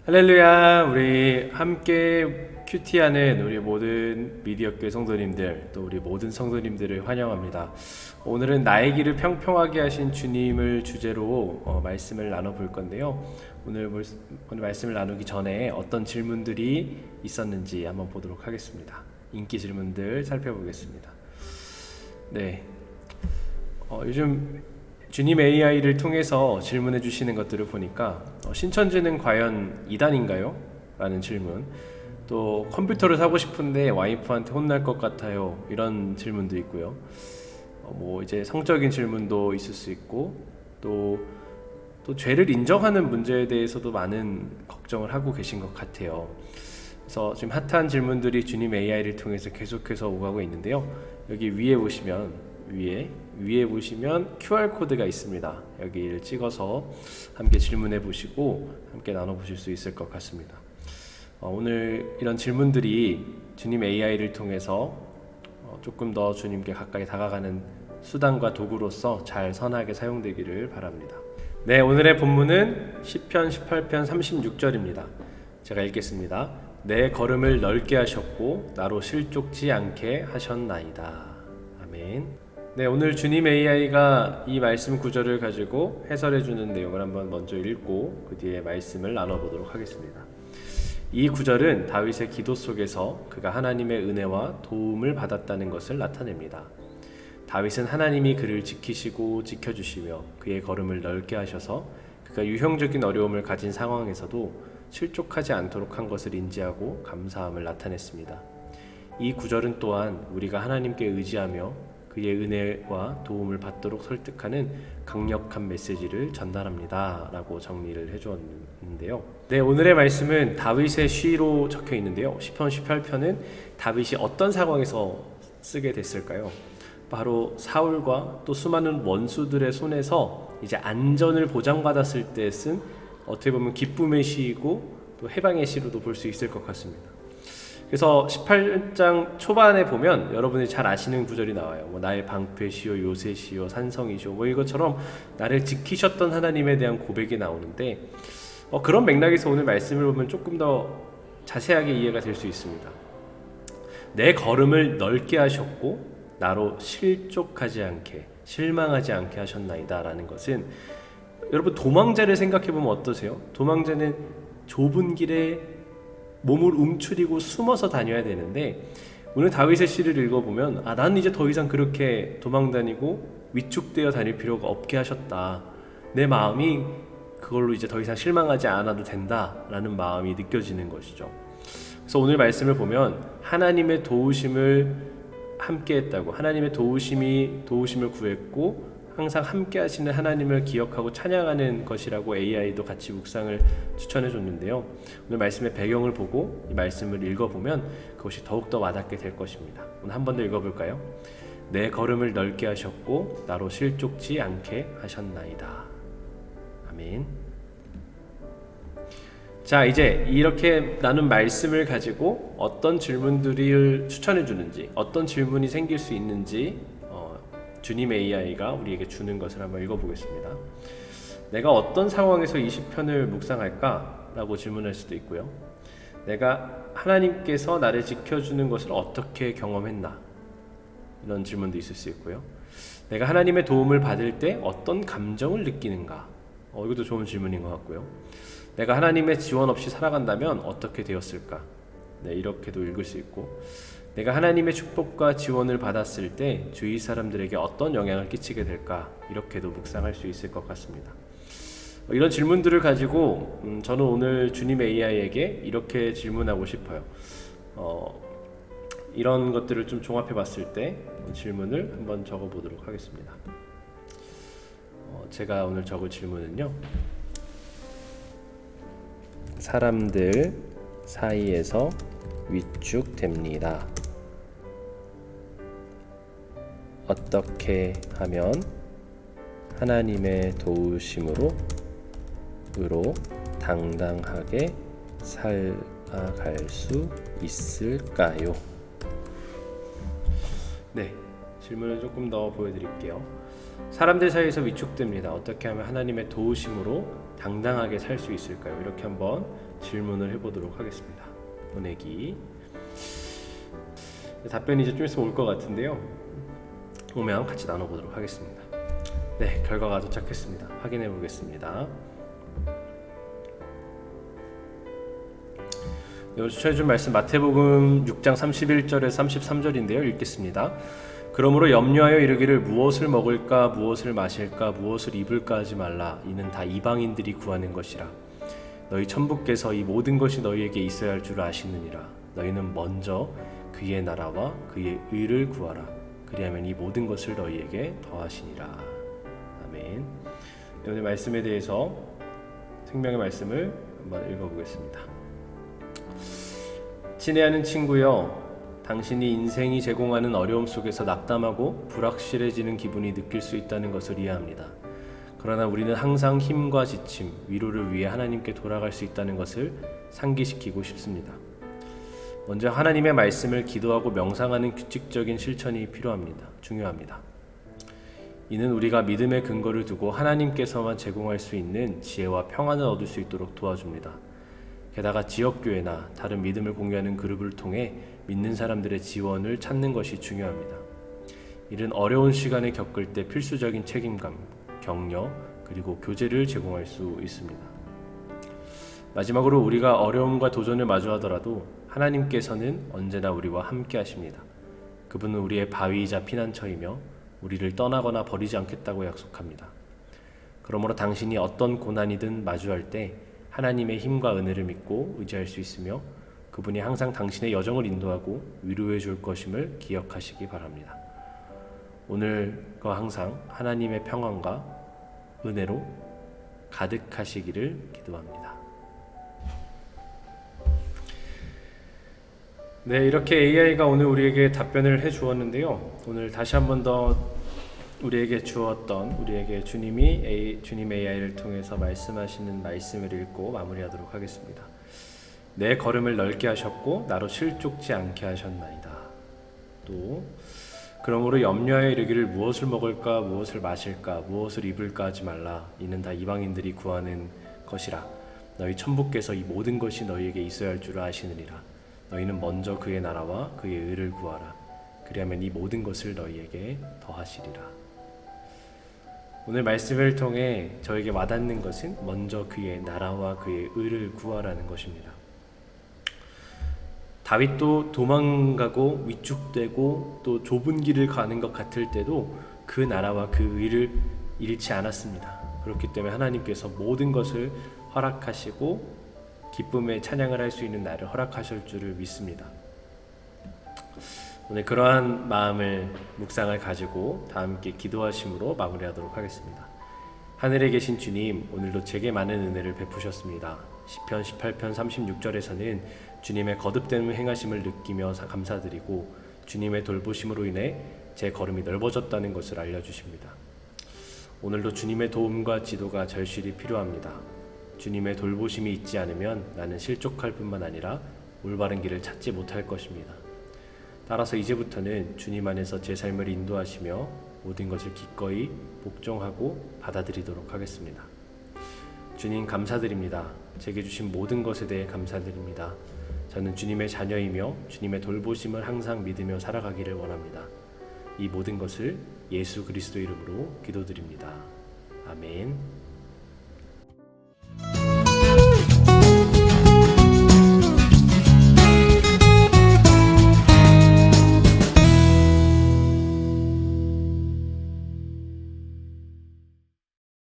할렐루야. 우리 함께 큐티하는 우리 모든 미디어교회 성도님들, 또 우리 모든 성도님들을 환영합니다. 오늘은 나의 길을 평평하게 하신 주님을 주제로 말씀을 나눠볼 건데요. 오늘 말씀을 나누기 전에 어떤 질문들이 있었는지 한번 보도록 하겠습니다. 인기 질문들 살펴보겠습니다. 네, 요즘 주님 AI를 통해서 질문해 주시는 것들을 보니까 신천지는 과연 이단인가요? 라는 질문, 또 컴퓨터를 사고 싶은데 와이프한테 혼날 것 같아요, 이런 질문도 있고요. 이제 성적인 질문도 있을 수 있고, 또 죄를 인정하는 문제에 대해서도 많은 걱정을 하고 계신 것 같아요. 그래서 지금 핫한 질문들이 주님 AI를 통해서 계속해서 오가고 있는데요. 여기 위에 보시면 QR 코드가 있습니다. 여기를 찍어서 함께 질문해 보시고 함께 나눠 보실 수 있을 것 같습니다. 오늘 이런 질문들이 주님 AI를 통해서 조금 더 주님께 가까이 다가가는 수단과 도구로서 잘 선하게 사용되기를 바랍니다. 네, 오늘의 본문은 시편 18편 36절입니다. 제가 읽겠습니다. 내 걸음을 넓게 하셨고 나로 실족지 않게 하셨나이다. 아멘. 네, 오늘 주님 AI가 이 말씀 구절을 가지고 해설해 주는 내용을 한번 먼저 읽고 그 뒤에 말씀을 나눠보도록 하겠습니다. 이 구절은 다윗의 기도 속에서 그가 하나님의 은혜와 도움을 받았다는 것을 나타냅니다. 다윗은 하나님이 그를 지키시고 지켜주시며 그의 걸음을 넓게 하셔서 그가 유형적인 어려움을 가진 상황에서도 실족하지 않도록 한 것을 인지하고 감사함을 나타냈습니다. 이 구절은 또한 우리가 하나님께 의지하며 그의 은혜와 도움을 받도록 설득하는 강력한 메시지를 전달합니다 라고 정리를 해주었는데요. 네, 오늘의 말씀은 다윗의 시로 적혀 있는데요. 시편 18편은 다윗이 어떤 상황에서 쓰게 됐을까요? 바로 사울과 또 수많은 원수들의 손에서 이제 안전을 보장받았을 때 쓴, 어떻게 보면 기쁨의 시이고 또 해방의 시로도 볼 수 있을 것 같습니다. 그래서 18장 초반에 보면 여러분이 잘 아시는 구절이 나와요. 나의 방패시요 요새시요 산성이시요, 이것처럼 나를 지키셨던 하나님에 대한 고백이 나오는데, 그런 맥락에서 오늘 말씀을 보면 조금 더 자세하게 이해가 될 수 있습니다. 내 걸음을 넓게 하셨고 나로 실족하지 않게, 실망하지 않게 하셨나이다 라는 것은, 여러분 도망자를 생각해보면 어떠세요? 도망자는 좁은 길에 몸을 움츠리고 숨어서 다녀야 되는데, 오늘 다윗의 시를 읽어보면 나는 이제 더 이상 그렇게 도망다니고 위축되어 다닐 필요가 없게 하셨다, 내 마음이 그걸로 이제 더 이상 실망하지 않아도 된다라는 마음이 느껴지는 것이죠. 그래서 오늘 말씀을 보면 하나님의 도우심을 함께 했다고, 하나님의 도우심을 구했고 항상 함께 하시는 하나님을 기억하고 찬양하는 것이라고 AI도 같이 묵상을 추천해 줬는데요. 오늘 말씀의 배경을 보고 이 말씀을 읽어보면 그것이 더욱더 와닿게 될 것입니다. 오늘 한 번 더 읽어볼까요? 내 걸음을 넓게 하셨고 나로 실족지 않게 하셨나이다. 아멘. 자, 이제 이렇게 나눈 말씀을 가지고 어떤 질문들을 추천해 주는지, 어떤 질문이 생길 수 있는지 주님 AI가 우리에게 주는 것을 한번 읽어보겠습니다. 내가 어떤 상황에서 이 시편을 묵상할까? 라고 질문할 수도 있고요. 내가 하나님께서 나를 지켜주는 것을 어떻게 경험했나? 이런 질문도 있을 수 있고요. 내가 하나님의 도움을 받을 때 어떤 감정을 느끼는가? 이것도 좋은 질문인 것 같고요. 내가 하나님의 지원 없이 살아간다면 어떻게 되었을까? 네, 이렇게도 읽을 수 있고, 내가 하나님의 축복과 지원을 받았을 때 주위 사람들에게 어떤 영향을 끼치게 될까? 이렇게도 묵상할 수 있을 것 같습니다. 이런 질문들을 가지고 저는 오늘 주님 AI에게 이렇게 질문하고 싶어요. 이런 것들을 좀 종합해 봤을 때 질문을 한번 적어 보도록 하겠습니다. 제가 오늘 적을 질문은요, 사람들 사이에서 위축됩니다. 어떻게 하면 하나님의 도우심으로 당당하게 살아갈 수 있을까요? 네, 질문을 조금 더 보여드릴게요. 사람들 사이에서 위축됩니다. 어떻게 하면 하나님의 도우심으로 당당하게 살 수 있을까요? 이렇게 한번 질문을 해보도록 하겠습니다. 보내기. 답변이 이제 좀 있으면 올 것 같은데요. 오면 같이 나눠보도록 하겠습니다. 네, 결과가 도착했습니다. 확인해 보겠습니다. 오늘 추천해준 말씀 마태복음 6장 31절에서 33절인데요. 읽겠습니다. 그러므로 염려하여 이르기를 무엇을 먹을까 무엇을 마실까 무엇을 입을까 하지 말라. 이는 다 이방인들이 구하는 것이라. 너희 천부께서 이 모든 것이 너희에게 있어야 할 줄 아시느니라. 너희는 먼저 그의 나라와 그의 의를 구하라. 그리하면 이 모든 것을 너희에게 더하시니라. 아멘. 오늘 말씀에 대해서 생명의 말씀을 한번 읽어보겠습니다. 친애하는 친구여, 당신이 인생이 제공하는 어려움 속에서 낙담하고 불확실해지는 기분이 느낄 수 있다는 것을 이해합니다. 그러나 우리는 항상 힘과 지침, 위로를 위해 하나님께 돌아갈 수 있다는 것을 상기시키고 싶습니다. 먼저 하나님의 말씀을 기도하고 명상하는 규칙적인 실천이 중요합니다. 이는 우리가 믿음의 근거를 두고 하나님께서만 제공할 수 있는 지혜와 평안을 얻을 수 있도록 도와줍니다. 게다가 지역교회나 다른 믿음을 공유하는 그룹을 통해 믿는 사람들의 지원을 찾는 것이 중요합니다. 이는 어려운 시간을 겪을 때 필수적인 책임감, 격려, 그리고 교제를 제공할 수 있습니다. 마지막으로 우리가 어려움과 도전을 마주하더라도 하나님께서는 언제나 우리와 함께 하십니다. 그분은 우리의 바위이자 피난처이며 우리를 떠나거나 버리지 않겠다고 약속합니다. 그러므로 당신이 어떤 고난이든 마주할 때 하나님의 힘과 은혜를 믿고 의지할 수 있으며 그분이 항상 당신의 여정을 인도하고 위로해 줄 것임을 기억하시기 바랍니다. 오늘과 항상 하나님의 평안과 은혜로 가득하시기를 기도합니다. 네, 이렇게 AI가 오늘 우리에게 답변을 해 주었는데요. 오늘 다시 한 번 더 우리에게 주님 AI를 통해서 말씀하시는 말씀을 읽고 마무리하도록 하겠습니다. 내 걸음을 넓게 하셨고 나로 실족지 않게 하셨나이다. 또 그러므로 염려하여 이르기를 무엇을 먹을까 무엇을 마실까 무엇을 입을까 하지 말라. 이는 다 이방인들이 구하는 것이라. 너희 천부께서 이 모든 것이 너희에게 있어야 할 줄 아시느니라. 너희는 먼저 그의 나라와 그의 의를 구하라. 그리하면 이 모든 것을 너희에게 더하시리라. 오늘 말씀을 통해 저에게 와닿는 것은 먼저 그의 나라와 그의 의를 구하라는 것입니다. 다윗도 도망가고 위축되고 또 좁은 길을 가는 것 같을 때도 그 나라와 그 의를 잃지 않았습니다. 그렇기 때문에 하나님께서 모든 것을 허락하시고 기쁨의 찬양을 할 수 있는 날을 허락하실 줄을 믿습니다. 오늘 그러한 마음을 묵상을 가지고 다 함께 기도하심으로 마무리하도록 하겠습니다. 하늘에 계신 주님, 오늘도 제게 많은 은혜를 베푸셨습니다. 시편 18편 36절에서는 주님의 거듭된 행하심을 느끼며 감사드리고 주님의 돌보심으로 인해 제 걸음이 넓어졌다는 것을 알려주십니다. 오늘도 주님의 도움과 지도가 절실히 필요합니다. 주님의 돌보심이 있지 않으면 나는 실족할 뿐만 아니라 올바른 길을 찾지 못할 것입니다. 따라서 이제부터는 주님 안에서 제 삶을 인도하시며 모든 것을 기꺼이 복종하고 받아들이도록 하겠습니다. 주님 감사드립니다. 제게 주신 모든 것에 대해 감사드립니다. 저는 주님의 자녀이며 주님의 돌보심을 항상 믿으며 살아가기를 원합니다. 이 모든 것을 예수 그리스도 이름으로 기도드립니다. 아멘.